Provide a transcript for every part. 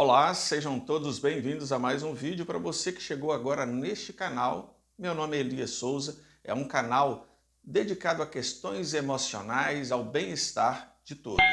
Olá, sejam todos bem-vindos a mais um vídeo. Para você que chegou agora neste canal, meu nome é Elias Souza, é um canal dedicado a questões emocionais, ao bem-estar de todos.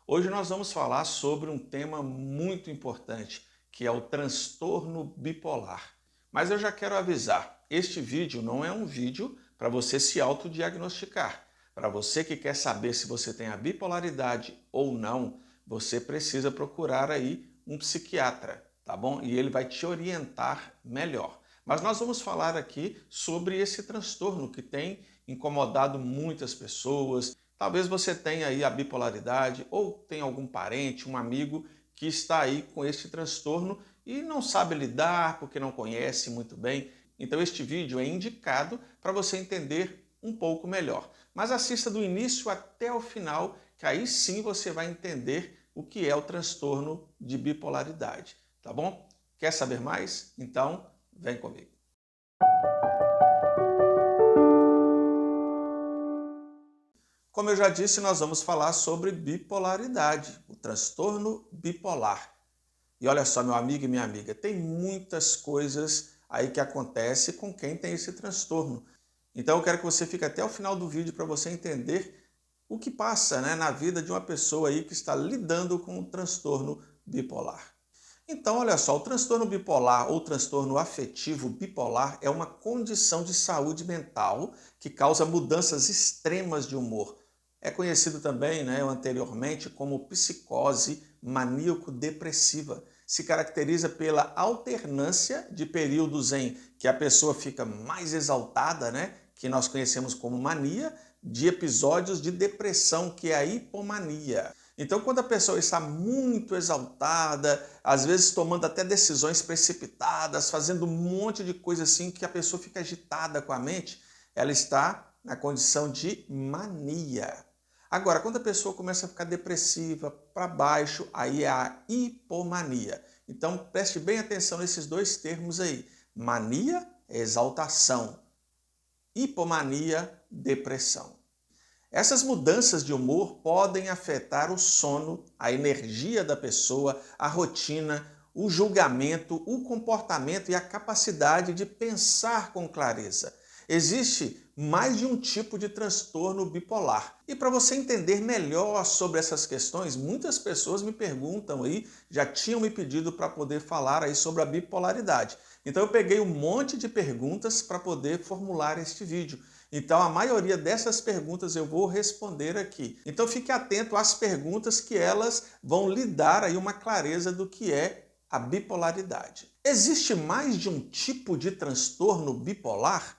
Hoje nós vamos falar sobre um tema muito importante, que é o transtorno bipolar. Mas eu já quero avisar, este vídeo não é um vídeo para você se autodiagnosticar. Para você que quer saber se você tem a bipolaridade ou não, você precisa procurar aí um psiquiatra, tá bom? E ele vai te orientar melhor. Mas nós vamos falar aqui sobre esse transtorno que tem incomodado muitas pessoas. Talvez você tenha aí a bipolaridade ou tem algum parente, um amigo que está aí com este transtorno e não sabe lidar porque não conhece muito bem. Então este vídeo é indicado para você entender um pouco melhor. Mas assista do início até o final, que aí sim você vai entender o que é o transtorno de bipolaridade, tá bom? Quer saber mais? Então, vem comigo. Como eu já disse, nós vamos falar sobre bipolaridade, o transtorno bipolar. E olha só, meu amigo e minha amiga, tem muitas coisas aí que acontecem com quem tem esse transtorno. Então eu quero que você fique até o final do vídeo para você entender o que passa, né, na vida de uma pessoa aí que está lidando com o transtorno bipolar. Então, olha só, o transtorno bipolar ou transtorno afetivo bipolar é uma condição de saúde mental que causa mudanças extremas de humor. É conhecido também, né, anteriormente, como psicose maníaco-depressiva. Se caracteriza pela alternância de períodos em que a pessoa fica mais exaltada, né, que nós conhecemos como mania, de episódios de depressão, que é a hipomania. Então, quando a pessoa está muito exaltada, às vezes tomando até decisões precipitadas, fazendo um monte de coisa assim que a pessoa fica agitada com a mente, ela está na condição de mania. Agora, quando a pessoa começa a ficar depressiva, para baixo, aí é a hipomania. Então, preste bem atenção nesses dois termos aí. Mania é exaltação, hipomania, depressão. Essas mudanças de humor podem afetar o sono, a energia da pessoa, a rotina, o julgamento, o comportamento e a capacidade de pensar com clareza. Existe mais de um tipo de transtorno bipolar. E para você entender melhor sobre essas questões, muitas pessoas me perguntam aí, já tinham me pedido para poder falar aí sobre a bipolaridade. Então eu peguei um monte de perguntas para poder formular este vídeo. Então, a maioria dessas perguntas eu vou responder aqui. Então, fique atento às perguntas que elas vão lhe dar aí uma clareza do que é a bipolaridade. Existe mais de um tipo de transtorno bipolar?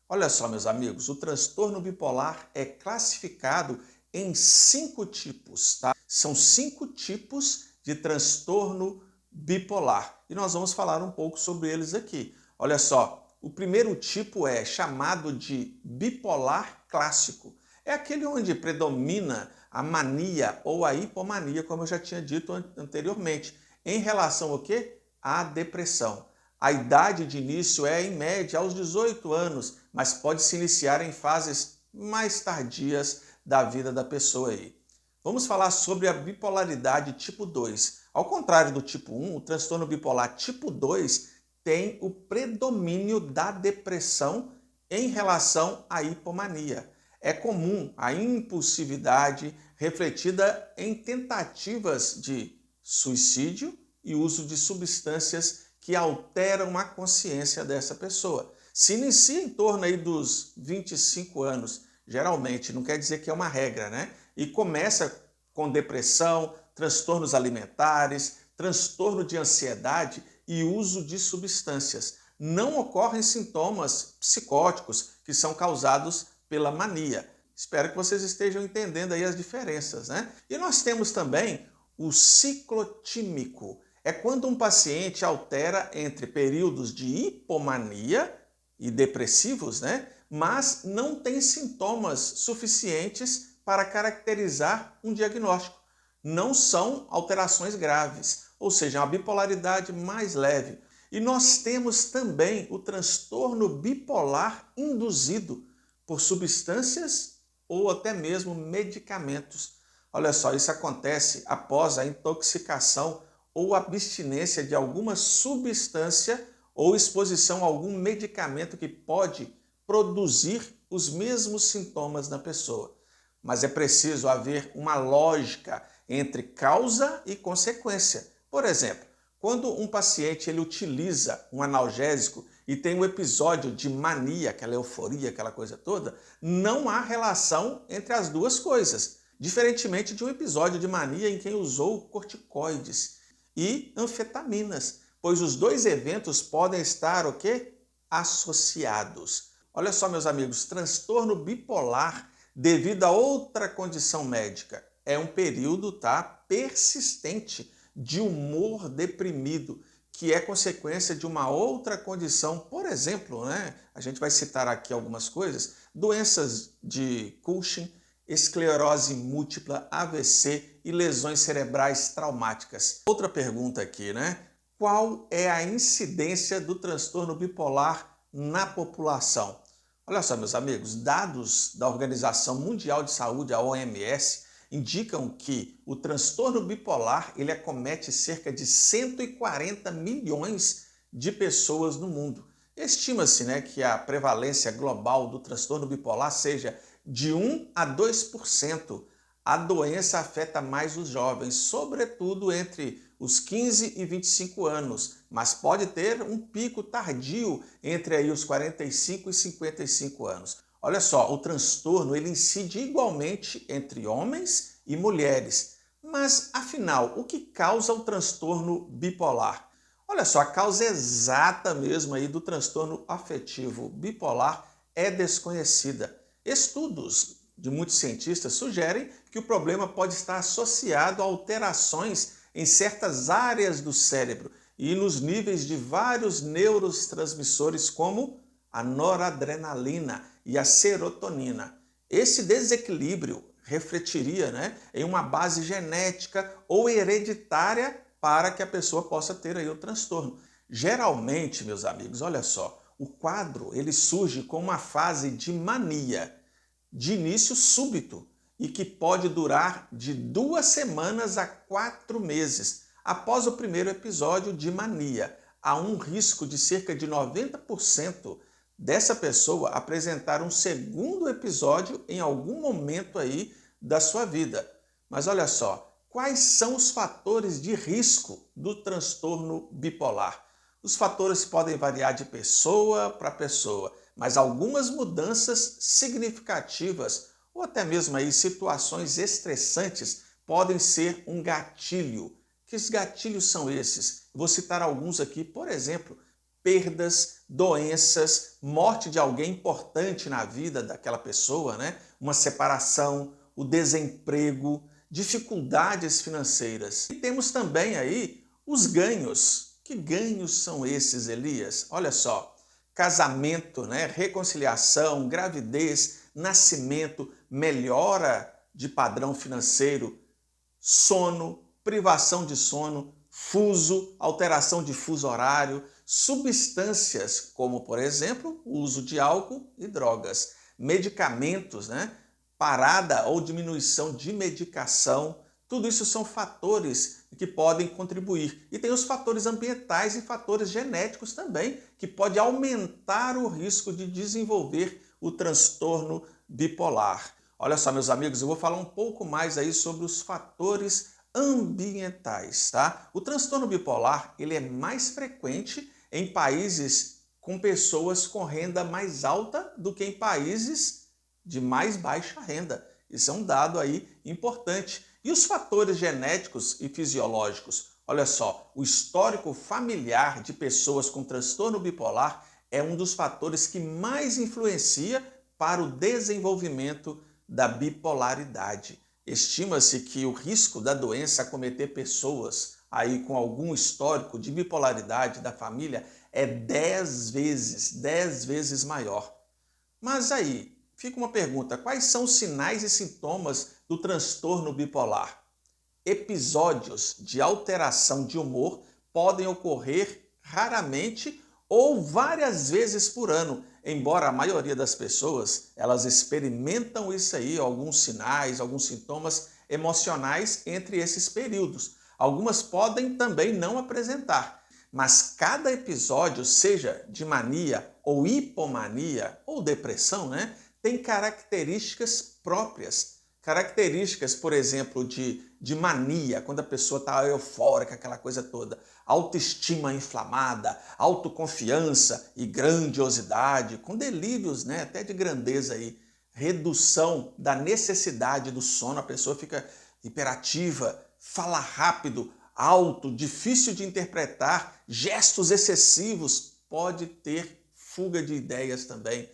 Olha só, meus amigos, o transtorno bipolar é classificado em 5 tipos, tá? São 5 tipos de transtorno bipolar. E nós vamos falar um pouco sobre eles aqui. Olha só, o primeiro tipo é chamado de bipolar clássico. É aquele onde predomina a mania ou a hipomania, como eu já tinha dito anteriormente, em relação ao quê? À depressão. A idade de início é, em média, aos 18 anos, mas pode se iniciar em fases mais tardias da vida da pessoa aí. Vamos falar sobre a bipolaridade tipo 2. Ao contrário do tipo 1, o transtorno bipolar tipo 2 tem o predomínio da depressão em relação à hipomania. É comum a impulsividade refletida em tentativas de suicídio e uso de substâncias que alteram a consciência dessa pessoa. Se inicia em torno aí dos 25 anos, geralmente, não quer dizer que é uma regra, né? E começa com depressão, transtornos alimentares, transtorno de ansiedade e uso de substâncias. Não ocorrem sintomas psicóticos que são causados pela mania. Espero que vocês estejam entendendo aí as diferenças, né? E nós temos também o ciclotímico. É quando um paciente altera entre períodos de hipomania e depressivos, né? Mas não tem sintomas suficientes para caracterizar um diagnóstico. Não são alterações graves, ou seja, uma bipolaridade mais leve. E nós temos também o transtorno bipolar induzido por substâncias ou até mesmo medicamentos. Olha só, isso acontece após a intoxicação ou abstinência de alguma substância ou exposição a algum medicamento que pode produzir os mesmos sintomas na pessoa. Mas é preciso haver uma lógica entre causa e consequência. Por exemplo, quando um paciente ele utiliza um analgésico e tem um episódio de mania, aquela euforia, aquela coisa toda, não há relação entre as duas coisas, diferentemente de um episódio de mania em quem usou corticoides e anfetaminas, pois os dois eventos podem estar o quê? Associados. Olha só, meus amigos, transtorno bipolar devido a outra condição médica é um período, persistente de humor deprimido, que é consequência de uma outra condição. Por exemplo, a gente vai citar aqui algumas coisas: doenças de Cushing, esclerose múltipla, AVC e lesões cerebrais traumáticas. Outra pergunta aqui, qual é a incidência do transtorno bipolar na população? Olha só, meus amigos, dados da Organização Mundial de Saúde, a OMS, indicam que o transtorno bipolar ele acomete cerca de 140 milhões de pessoas no mundo. Estima-se que a prevalência global do transtorno bipolar seja de 1 a 2%. A doença afeta mais os jovens, sobretudo entre os 15 e 25 anos, mas pode ter um pico tardio entre aí os 45 e 55 anos. Olha só, o transtorno ele incide igualmente entre homens e mulheres. Mas, afinal, o que causa o transtorno bipolar? Olha só, a causa exata mesmo aí do transtorno afetivo bipolar é desconhecida. Estudos de muitos cientistas sugerem que o problema pode estar associado a alterações em certas áreas do cérebro e nos níveis de vários neurotransmissores como a noradrenalina e a serotonina. Esse desequilíbrio refletiria em uma base genética ou hereditária para que a pessoa possa ter aí o transtorno. Geralmente, meus amigos, olha só, o quadro ele surge com uma fase de mania, de início súbito, e que pode durar de 2 semanas a 4 meses. Após o primeiro episódio de mania, há um risco de cerca de 90% dessa pessoa apresentar um segundo episódio em algum momento aí da sua vida. Mas olha só, quais são os fatores de risco do transtorno bipolar? Os fatores podem variar de pessoa para pessoa, mas algumas mudanças significativas ou até mesmo aí situações estressantes podem ser um gatilho. Que gatilhos são esses? Vou citar alguns aqui, por exemplo, perdas, doenças, morte de alguém importante na vida daquela pessoa, uma separação, o desemprego, dificuldades financeiras. E temos também aí os ganhos. Que ganhos são esses, Elias? Olha só, casamento, reconciliação, gravidez, nascimento, melhora de padrão financeiro, sono, privação de sono, fuso, alteração de fuso horário, substâncias como, por exemplo, o uso de álcool e drogas, medicamentos, parada ou diminuição de medicação, tudo isso são fatores que podem contribuir. E tem os fatores ambientais e fatores genéticos também, que pode aumentar o risco de desenvolver o transtorno bipolar. Olha só, meus amigos, eu vou falar um pouco mais aí sobre os fatores ambientais, O transtorno bipolar, ele é mais frequente em países com pessoas com renda mais alta do que em países de mais baixa renda. Isso é um dado aí importante. E os fatores genéticos e fisiológicos? Olha só, o histórico familiar de pessoas com transtorno bipolar é um dos fatores que mais influencia para o desenvolvimento da bipolaridade. Estima-se que o risco da doença acometer pessoas aí com algum histórico de bipolaridade da família é 10 vezes maior. Mas aí, fica uma pergunta: quais são os sinais e sintomas do transtorno bipolar? Episódios de alteração de humor podem ocorrer raramente ou várias vezes por ano, embora a maioria das pessoas elas experimentam isso aí, alguns sinais, alguns sintomas emocionais entre esses períodos. Algumas podem também não apresentar, mas cada episódio, seja de mania ou hipomania ou depressão, né, tem características próprias. Características, por exemplo, de mania, quando a pessoa está eufórica, aquela coisa toda. Autoestima inflamada, autoconfiança e grandiosidade, com delírios, né, até de grandeza aí. Redução da necessidade do sono, a pessoa fica hiperativa, fala rápido, alto, difícil de interpretar, gestos excessivos, pode ter fuga de ideias também.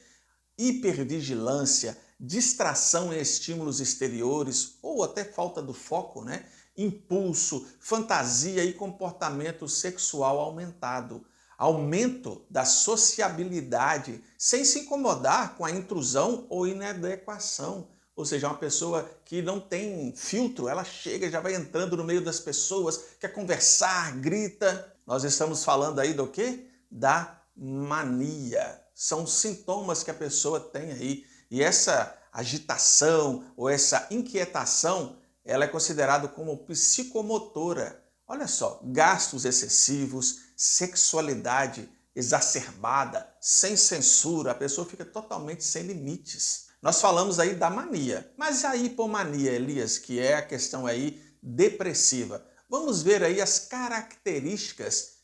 Hipervigilância, distração em estímulos exteriores ou até falta do foco, né? Impulso, fantasia e comportamento sexual aumentado. Aumento da sociabilidade sem se incomodar com a intrusão ou inadequação. Ou seja, uma pessoa que não tem filtro, ela chega, já vai entrando no meio das pessoas, quer conversar, grita. Nós estamos falando aí do quê? Da mania. São sintomas que a pessoa tem aí. E essa agitação ou essa inquietação, ela é considerada como psicomotora. Olha só, gastos excessivos, sexualidade exacerbada, sem censura, a pessoa fica totalmente sem limites. Nós falamos aí da mania, mas a hipomania, Elias, que é a questão aí depressiva. Vamos ver aí as características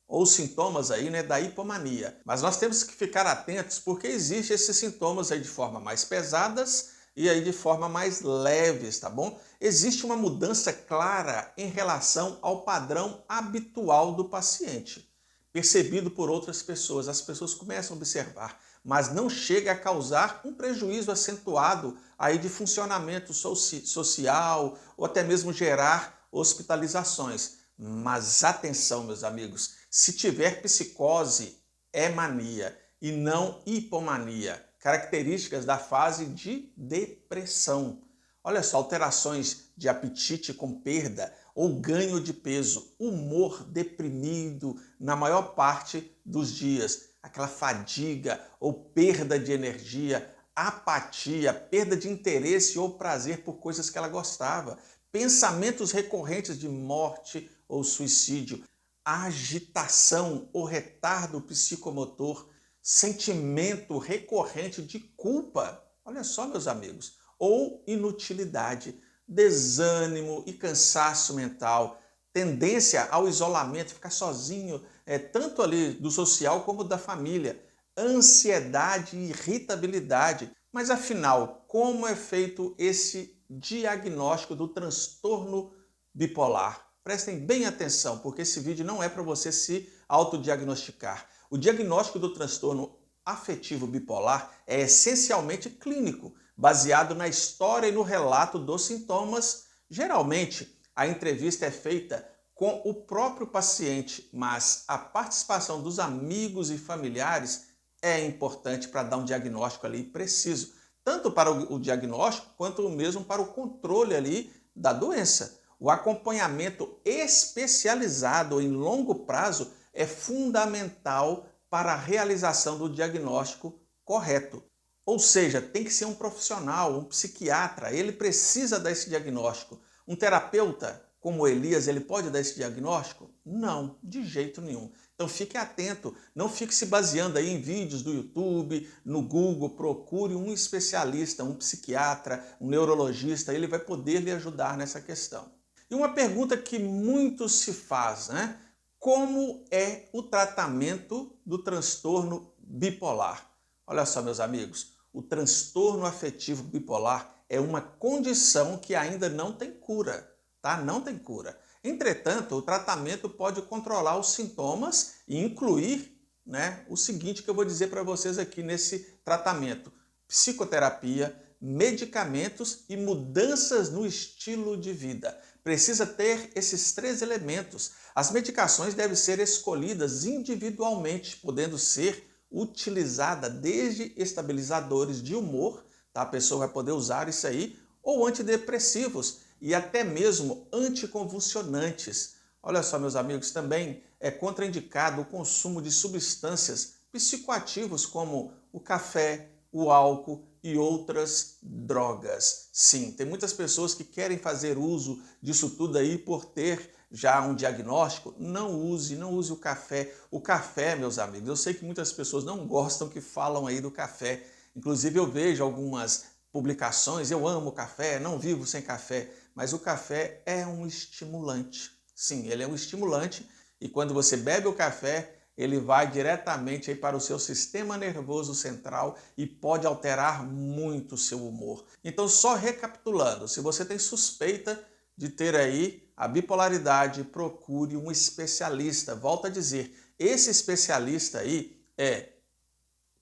ou sintomas aí, né, da hipomania. Mas nós temos que ficar atentos porque existem esses sintomas aí de forma mais pesadas e aí de forma mais leves, tá bom? Existe uma mudança clara em relação ao padrão habitual do paciente, percebido por outras pessoas. As pessoas começam a observar, mas não chega a causar um prejuízo acentuado aí de funcionamento social ou até mesmo gerar hospitalizações. Mas atenção, meus amigos, se tiver psicose, é mania e não hipomania, características da fase de depressão. Olha só, alterações de apetite com perda ou ganho de peso, humor deprimido na maior parte dos dias, aquela fadiga ou perda de energia, apatia, perda de interesse ou prazer por coisas que ela gostava, pensamentos recorrentes de morte ou suicídio, agitação ou retardo psicomotor, sentimento recorrente de culpa, olha só, meus amigos, ou inutilidade, desânimo e cansaço mental, tendência ao isolamento, ficar sozinho, tanto ali do social como da família, ansiedade e irritabilidade. Mas afinal, como é feito esse diagnóstico do transtorno bipolar? Prestem bem atenção, porque esse vídeo não é para você se autodiagnosticar. O diagnóstico do transtorno afetivo bipolar é essencialmente clínico, baseado na história e no relato dos sintomas. Geralmente, a entrevista é feita com o próprio paciente, mas a participação dos amigos e familiares é importante para dar um diagnóstico ali preciso, tanto para o diagnóstico quanto mesmo para o controle ali da doença. O acompanhamento especializado em longo prazo é fundamental para a realização do diagnóstico correto. Ou seja, tem que ser um profissional, um psiquiatra, ele precisa dar esse diagnóstico. Um terapeuta como Elias, ele pode dar esse diagnóstico? Não, de jeito nenhum. Então fique atento, não fique se baseando aí em vídeos do YouTube, no Google, procure um especialista, um psiquiatra, um neurologista, ele vai poder lhe ajudar nessa questão. E uma pergunta que muito se faz, né? Como é o tratamento do transtorno bipolar? Olha só, meus amigos, o transtorno afetivo bipolar é uma condição que ainda não tem cura, tá? Não tem cura. Entretanto, o tratamento pode controlar os sintomas e incluir, né, o seguinte que eu vou dizer para vocês aqui nesse tratamento: psicoterapia, medicamentos e mudanças no estilo de vida. Precisa ter esses 3 elementos. As medicações devem ser escolhidas individualmente, podendo ser utilizada desde estabilizadores de humor, tá? A pessoa vai poder usar isso aí, ou antidepressivos e até mesmo anticonvulsionantes. Olha só, meus amigos, também é contraindicado o consumo de substâncias psicoativos como o café, o álcool e outras drogas. Sim, tem muitas pessoas que querem fazer uso disso tudo aí por ter já um diagnóstico. Não use o café. O café, meus amigos, eu sei que muitas pessoas não gostam que falam aí do café. Inclusive eu vejo algumas publicações, eu amo café, não vivo sem café, mas o café é um estimulante. Sim, ele é um estimulante e quando você bebe o café, ele vai diretamente aí para o seu sistema nervoso central e pode alterar muito o seu humor. Então, só recapitulando, se você tem suspeita de ter aí a bipolaridade, procure um especialista. Volto a dizer, esse especialista aí é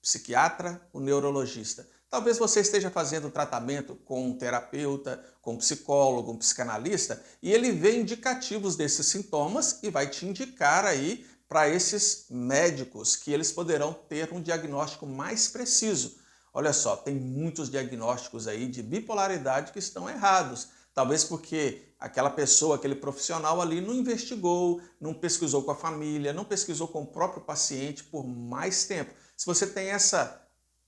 psiquiatra, o neurologista. Talvez você esteja fazendo tratamento com um terapeuta, com um psicólogo, um psicanalista, e ele vê indicativos desses sintomas e vai te indicar aí para esses médicos que eles poderão ter um diagnóstico mais preciso. Olha só, tem muitos diagnósticos aí de bipolaridade que estão errados. Talvez porque aquela pessoa, aquele profissional ali não investigou, não pesquisou com a família, não pesquisou com o próprio paciente por mais tempo. Se você tem essa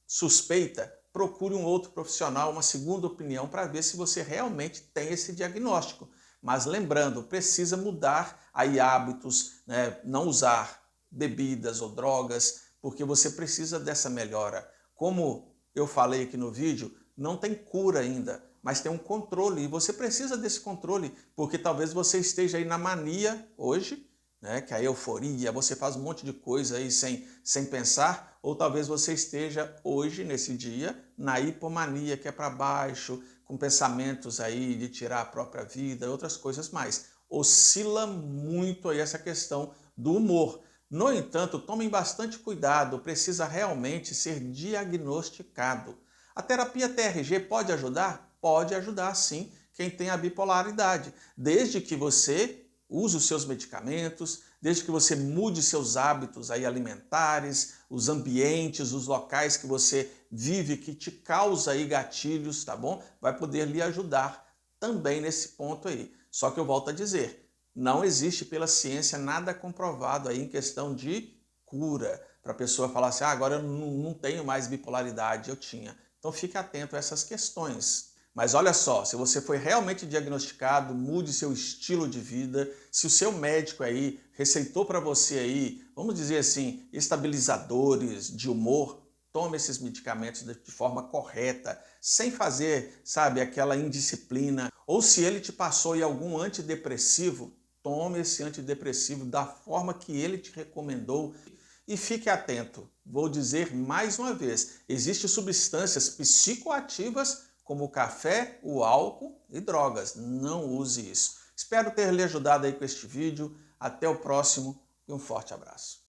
suspeita, procure um outro profissional, uma segunda opinião, para ver se você realmente tem esse diagnóstico. Mas lembrando, precisa mudar aí hábitos, né? Não usar bebidas ou drogas, porque você precisa dessa melhora. Como eu falei aqui no vídeo, não tem cura ainda, mas tem um controle e você precisa desse controle, porque talvez você esteja aí na mania hoje, né, que é a euforia, você faz um monte de coisa aí sem pensar, ou talvez você esteja hoje, nesse dia, na hipomania, que é para baixo, com pensamentos aí de tirar a própria vida, outras coisas mais. Oscila muito aí essa questão do humor. No entanto, tomem bastante cuidado, precisa realmente ser diagnosticado. A terapia TRG pode ajudar? Pode ajudar sim, quem tem a bipolaridade, desde que você use os seus medicamentos, desde que você mude seus hábitos aí alimentares, os ambientes, os locais que você vive, que te causa aí gatilhos, tá bom? Vai poder lhe ajudar também nesse ponto aí. Só que eu volto a dizer, não existe pela ciência nada comprovado aí em questão de cura, para a pessoa falar assim, agora eu não tenho mais bipolaridade, eu tinha. Então fique atento a essas questões. Mas olha só, se você foi realmente diagnosticado, mude seu estilo de vida. Se o seu médico aí receitou para você aí, vamos dizer assim, estabilizadores de humor, tome esses medicamentos de forma correta, sem fazer, sabe, aquela indisciplina. Ou se ele te passou aí algum antidepressivo, tome esse antidepressivo da forma que ele te recomendou. E fique atento, vou dizer mais uma vez, existem substâncias psicoativas como o café, o álcool e drogas. Não use isso. Espero ter lhe ajudado aí com este vídeo. Até o próximo e um forte abraço.